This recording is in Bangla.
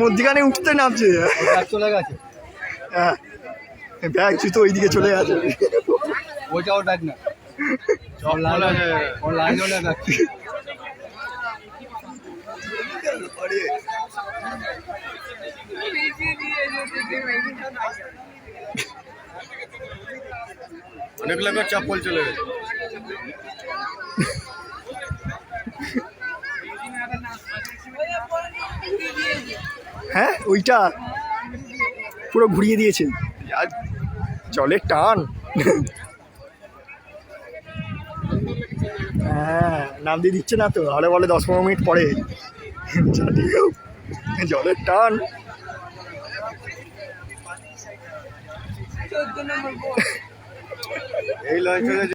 মধ্যিখানে উঠতে নামছে, চলে গেছে। হ্যাঁ ব্যাগ জুতো ওইদিকে চলে গেছে। ওইটা ওর ব্যাগ না, ওর লাইন হলে ব্যাগ। অনেক লোকের চপ্পল চলে গেছে। হ্যাঁ ওইটা পুরো ঘুরিয়ে দিয়েছে, আর জলের টান। হ্যাঁ নাম দিয়ে দিচ্ছে না তো, আরে বলে 10-15 মিনিট পরে। জলের টান। এই লঞ্চ